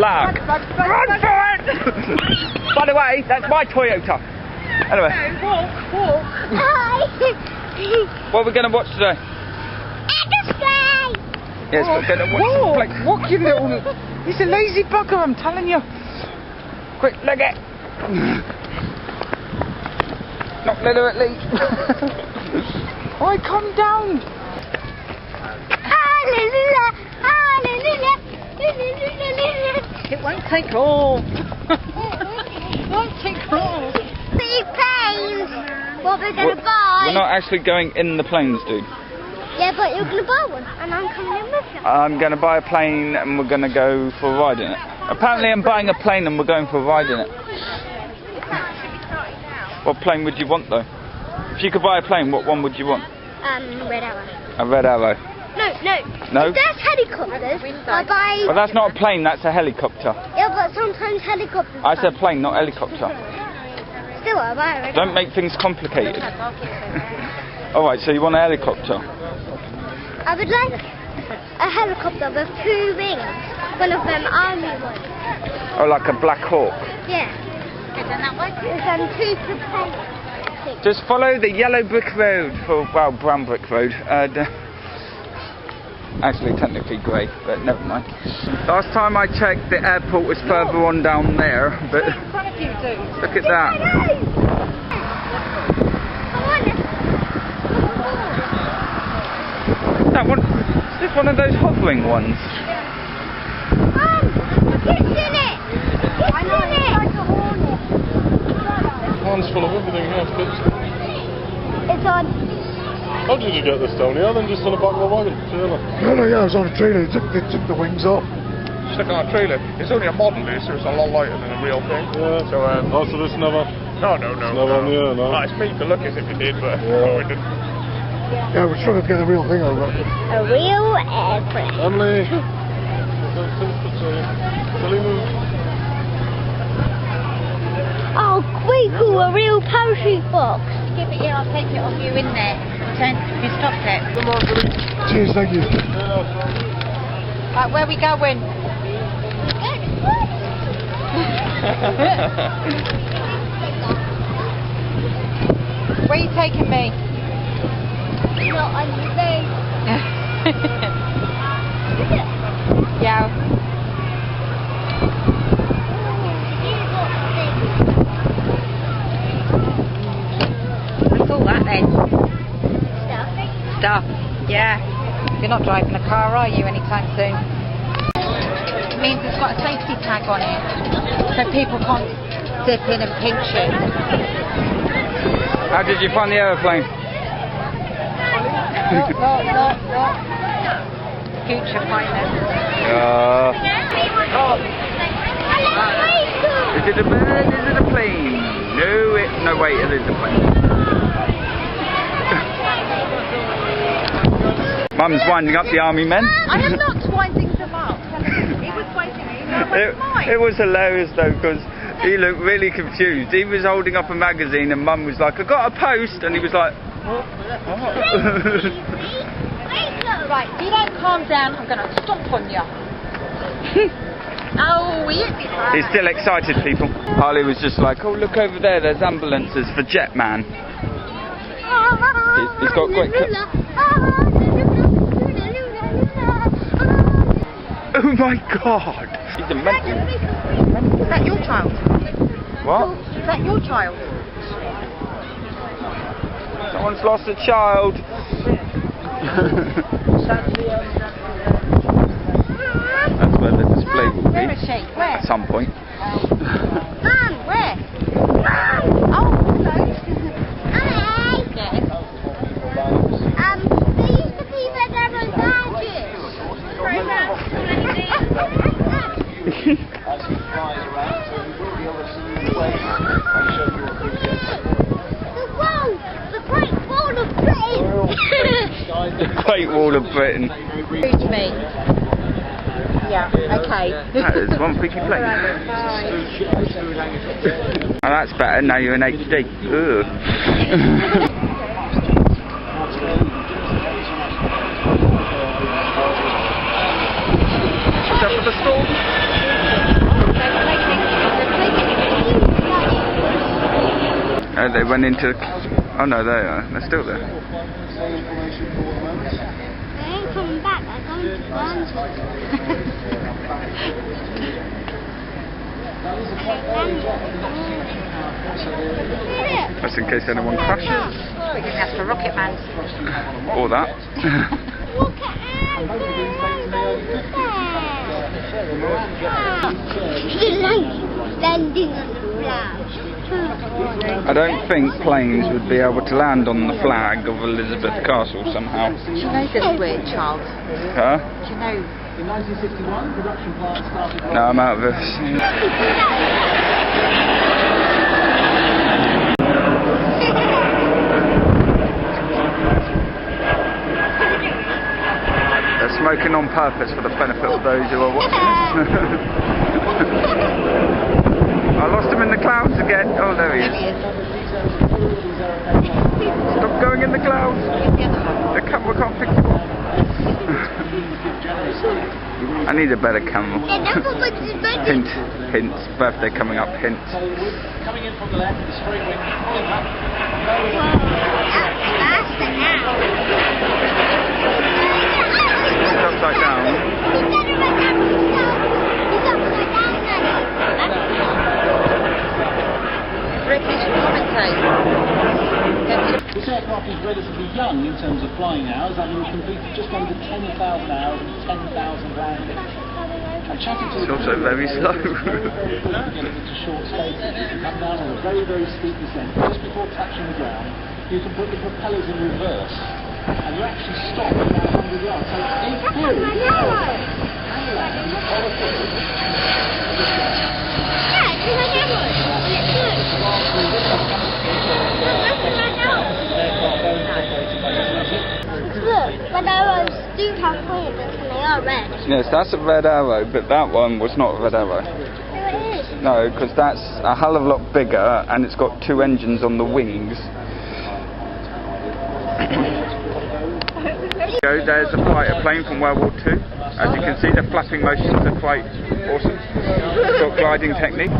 flag. Run for it! By the way, that's my Toyota. Anyway. No, walk. What are we going to watch today? Yes, we're going to watch some flick. Walk, you little... He's a lazy bugger, I'm telling you. Quick, leg it. Not literally. Alright, calm down. It won't take long. It won't take long. Big planes. What we're going to buy. We're not actually going in the planes, dude. Yeah, but you're going to buy one, and I'm coming in with you. I'm going to buy a plane and we're going to go for a ride in it. Apparently I'm buying a plane and we're going for a ride in it. What plane would you want though? If you could buy a plane, what one would you want? Red Arrow. A Red Arrow. No. No? There's helicopters. I buy... Well, that's not a plane, that's a helicopter. Yeah, but sometimes helicopters... I said plane, not helicopter. Still, I buy a Red Don't make things complicated. Alright, so you want a helicopter? I would like a helicopter with 2 wings. One of them army ones. Oh, like a Black Hawk? Yeah. It's 2 propellers. Just follow the yellow brick road, well, brown brick road. Actually, technically grey, but never mind. Last time I checked, the airport was further on down there, but look at that. That one, is this one of those hovering ones? It's in it! Hands full of everything, yeah, It's on. How did you get this down here then, just on the back of a wagon? Trailer? No, yeah, it was on a trailer. They took the wings off. Stuck on a trailer. It's only a model this, so it's a lot lighter than a real thing. Yeah. So, so this never... No. Never on the air, no. It's made to look as if it did, but Yeah. no, it didn't. Yeah, we're trying to get the real thing over. A real airplane. Emily! Silly move. Oh, quite cool, a real parachute box. Give it here, I'll take it off you in there. You stopped it. Come on, Billy. Cheers, thank you. Right, where are we going? Where are you taking me? Not on the thing. Yeah. What's all that then? Stuff. Yeah. You're not driving a car, are you, anytime soon? It means it's got a safety tag on it, so people can't dip in and pinch it. How did you find the aeroplane? No. Future finance. Is it a bird? Is it a plane? No, wait, it is a plane. Mum's winding up the army men. I am not winding them up. He was winding me. It was hilarious though, because he looked really confused. He was holding up a magazine and Mum was like, I got a post, and he was like, what? Right, if you don't calm down, I'm going to stomp on you. Oh, He's still excited, people. Harley was just like, oh, look over there, there's ambulances for Jetman. He's got great... Oh my God! He's a mental. Is that your child? What? Is that your child? Someone's lost a child. That's where the display will be. Where is she? Where? At some point. Mum, where? Oh, hello. Yes. They used to be Red Arrow badges. The Great Wall of Britain. The Great Wall of Britain. Reach me. Yeah, okay. That is one freaky plane. Oh, that's better, now you're in HD. Ugh. Is that for the stall? No, they went into... Oh no, they are. They're still there. They ain't coming back. They're going to London. Just in case anyone crashes. We can ask for Rocket Man. Or that. Look at landing on the flag. I don't think planes would be able to land on the flag of Elizabeth Castle somehow. Do you know this weird, Charles? Huh? Do you know? In 1961, production plant started... No, I'm out of this. They're smoking on purpose for the benefit of those who are watching. I lost him in the clouds again. Oh, there he is. Stop going in the clouds. The camera can't pick you up. I need a better camera. Hint, hint. Birthday coming up. Hint. Coming in from the left, the straight wing. It's upside down. British commentator. This aircraft is relatively young in terms of flying hours, having completed just under 10,000 hours and 10,000 landings. I'm chatting to It's also very slow. into short spaces. You can come down on a very, very steep descent. Just before touching the ground, you can put the propellers in reverse, and you actually stop at about 100 yards. So in theory, Look, red arrows do have points and they are red. Yes, that's a red arrow, but that one was not a red arrow. No, it is. No, because that's a hell of a lot bigger and it's got 2 engines on the wings. So there's a fighter plane from World War II. As you can see, the flapping motions are quite awesome. It's got gliding technique.